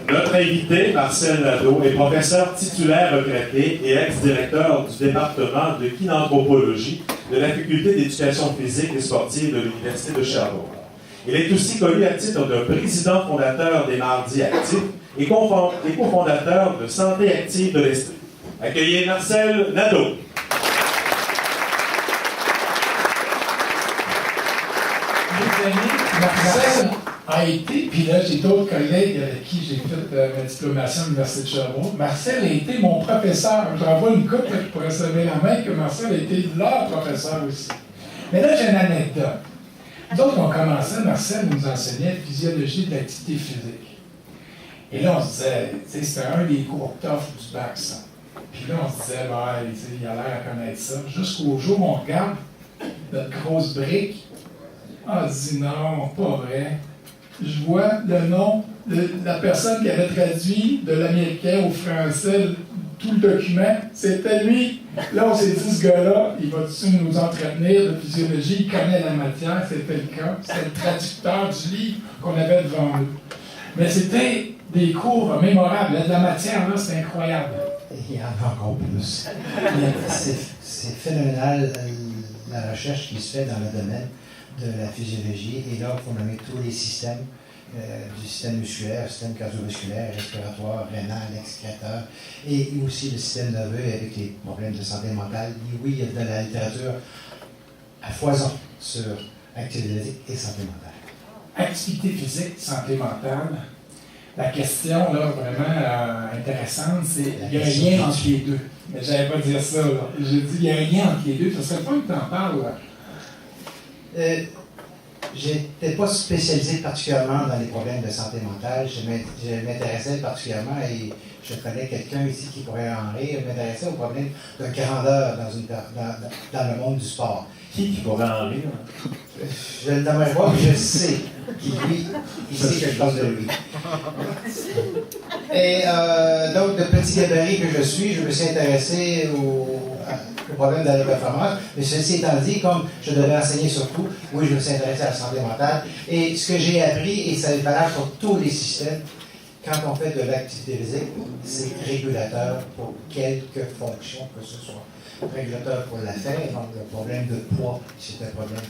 Notre invité, Marcel Nadeau, est professeur titulaire retraité et ex-directeur du département de kinanthropologie de la Faculté d'éducation physique et sportive de l'Université de Sherbrooke. Il est aussi connu à titre de président fondateur des Mardis Actifs et cofondateur de Santé Active de l'Estrie. Accueillez Marcel Nadeau. Mes amis, Marcel a été, puis là j'ai d'autres collègues avec qui j'ai fait ma diplomation à l'Université de Sherbrooke. Marcel a été mon professeur. J'en vois une couple qui pourrait se lever la main que Marcel a été leur professeur aussi. Mais là j'ai une anecdote. D'autres ont commencé, Marcel nous enseignait la physiologie de l'activité physique. Et là on se disait, c'était un des cours tough du bac, ça. Puis là on se disait, il a l'air à connaître ça. Jusqu'au jour où on regarde notre grosse brique. Ah, dit non, pas vrai. Je vois le nom de la personne qui avait traduit de l'américain au français tout le document. C'était lui. Là, on s'est dit, ce gars-là, il va-tu nous entretenir de physiologie? Il connaît la matière, c'était le cas. C'était le traducteur du livre qu'on avait devant nous. Mais c'était des cours mémorables. De la matière, là, c'est incroyable. Il y en a encore plus. C'est phénoménal, la recherche qui se fait dans le domaine de la physiologie, et là, il faut nommer tous les systèmes, du système musculaire, système cardiovasculaire, respiratoire, rénal, excréteur, et aussi le système nerveux avec les problèmes de santé mentale. Et oui, il y a de la littérature à foison sur activité physique et santé mentale. Activité physique, santé mentale. La question, là, vraiment intéressante, c'est il y a un lien entre les deux. Mais je n'allais pas dire ça, là. J'ai dit il y a un lien entre les deux. Ça serait pas que tu en parles, là. Je n'étais pas spécialisé particulièrement dans les problèmes de santé mentale. Je m'intéressais particulièrement, et je connais quelqu'un ici qui pourrait en rire, je m'intéressais aux problèmes de grandeur dans le monde du sport. Qui pourrait en rire? Je ne le nommerai pas, mais je sais qu'il lui, il sait que je parle de lui. Et donc, de petit gabarit que je suis, je me suis intéressé au problème de la performance, mais ceci étant dit, comme je devais enseigner surtout, oui, je me suis intéressé à la santé mentale, et ce que j'ai appris, et ça est valable pour tous les systèmes, quand on fait de l'activité physique, c'est régulateur pour quelque fonction que ce soit. Régulateur pour la faim, donc le problème de poids, c'est un problème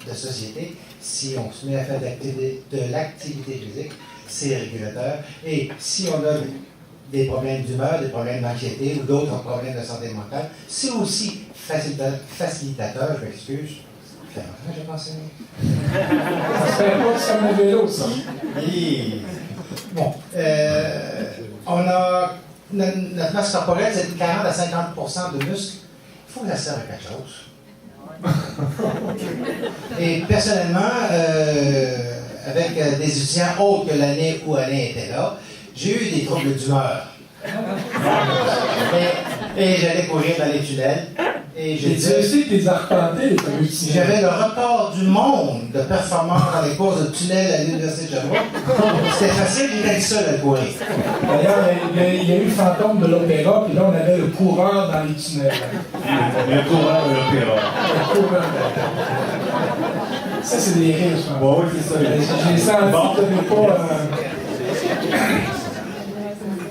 de société. Si on se met à faire de l'activité physique, c'est régulateur. Et si on a des problèmes d'humeur, des problèmes d'anxiété ou d'autres problèmes de santé mentale, c'est aussi facilitateur, je m'excuse. J'ai pensé. Ça se fait pas sur mon vélo, ça. Oui. Bon. On a notre masse corporelle, c'est de 40 à 50% de muscles. Il faut que ça serve à quelque chose. Et personnellement, avec des étudiants autres que l'année où Alain était là, j'ai eu des troubles d'humeur. Et j'allais courir dans les tunnels. Et tu sais que t'es arpenté. J'avais le record du monde de performance dans les courses de tunnels à l'Université de Sherbrooke. C'était facile, j'étais le seul à le courir. D'ailleurs, il y a eu le fantôme de l'opéra, puis là, on avait le coureur dans les tunnels. Le coureur de l'opéra. Le coureur de l'opéra. Ça, c'est des rires, je pense. Oui, c'est ça. J'ai senti que t'avais pas...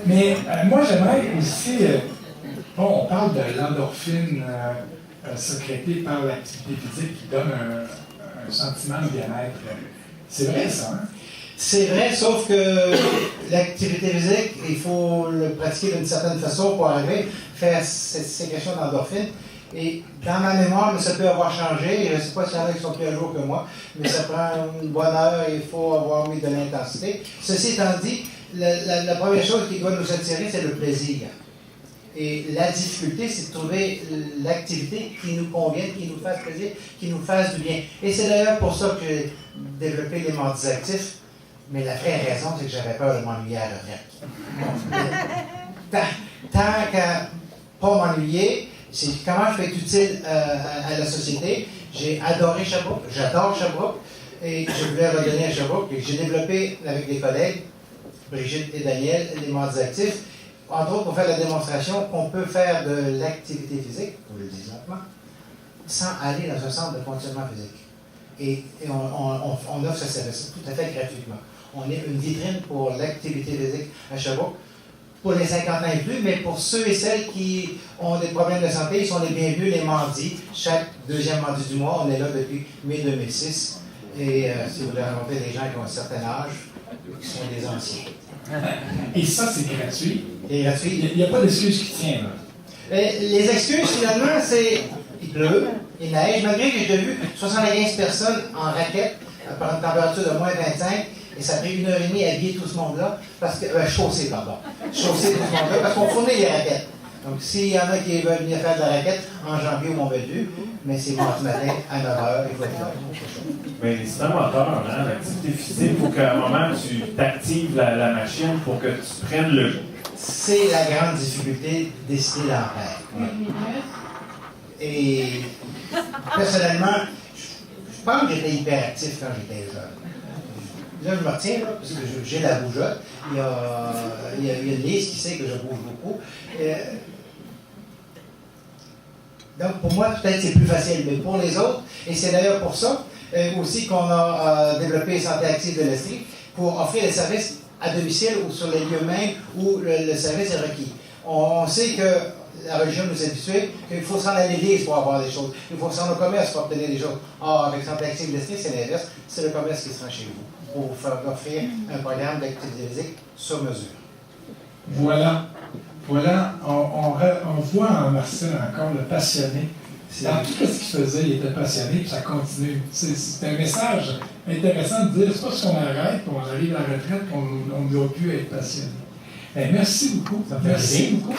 Mais moi, j'aimerais aussi... bon, on parle de l'endorphine sécrétée par l'activité physique qui donne un sentiment de bien-être. C'est vrai, ça, hein? C'est vrai, sauf que l'activité physique, il faut le pratiquer d'une certaine façon pour arriver à faire cette sécrétion d'endorphine. Et dans ma mémoire, mais ça peut avoir changé, je ne sais pas s'il y en a qui sont plus à jour que moi, mais ça prend une bonne heure et il faut avoir mis de l'intensité. Ceci étant dit, la première chose qui doit nous attirer, c'est le plaisir. Et la difficulté, c'est de trouver l'activité qui nous convienne, qui nous fasse plaisir, qui nous fasse du bien. Et c'est d'ailleurs pour ça que j'ai développé les Mardis Actifs. Mais la vraie raison, c'est que j'avais peur de m'ennuyer à la retraite. Tant qu'à pas m'ennuyer, c'est comment je peux être utile à la société. J'ai adoré Sherbrooke, j'adore Sherbrooke, et je voulais redonner à Sherbrooke. Et j'ai développé avec des collègues, Brigitte et Daniel, les Mardis Actifs, entre autres pour faire la démonstration qu'on peut faire de l'activité physique, pour le développement, sans aller dans un centre de fonctionnement physique. et on offre ce service tout à fait gratuitement. On est une vitrine pour l'activité physique à Sherbrooke. Pour les 50 ans et plus, mais pour ceux et celles qui ont des problèmes de santé, ils sont les bienvenus les mardis. Chaque deuxième mardi du mois, on est là depuis mai 2006. Et si vous voulez rencontrer des gens qui ont un certain âge, qui sont des anciens. Et ça, c'est gratuit. C'est gratuit. Il n'y a pas d'excuse qui tient, là. Les excuses, finalement, c'est il pleut, il neige. Malgré que j'ai déjà vu 75 personnes en raquette par une température de moins 25, et ça a pris 1h30 à habiller tout ce monde-là, parce que, chausser, pardon. Chausser tout ce monde-là, parce qu'on fournit les raquettes. Donc, s'il y en a qui veulent venir faire de la raquette en janvier ou Montbellu, mais c'est mardi matin à 9h, il faut être là. Mais c'est un moteur, hein? L'activité physique, il faut qu'à un moment, tu t'actives la machine pour que tu prennes le jeu. C'est la grande difficulté de décider d'en faire. Et personnellement, je pense que j'étais hyperactif quand j'étais jeune. Là, je me retiens, là, parce que j'ai la bougeotte. Il y a une liste qui sait que je bouge beaucoup. Donc, pour moi, peut-être c'est plus facile, mais pour les autres, et c'est d'ailleurs pour ça aussi qu'on a développé Santé Active de l'Estrie, pour offrir les services à domicile ou sur les lieux mêmes où le service est requis. On sait que la religion nous habitue qu'il faut se rendre à l'église pour avoir des choses. Il faut se rendre au commerce pour obtenir des choses. Or, avec Santé Active de l'Estrie, c'est l'inverse. C'est le commerce qui se rend chez vous pour vous faire offrir un programme d'activité physique sur mesure. Voilà. On voit en Marcel encore le passionné. Dans tout ce qu'il faisait, il était passionné, puis ça continue. C'est un message intéressant de dire, c'est pas parce qu'on arrête, qu'on arrive à la retraite, qu'on ne doit plus être passionné. Bien, merci beaucoup. Merci beaucoup.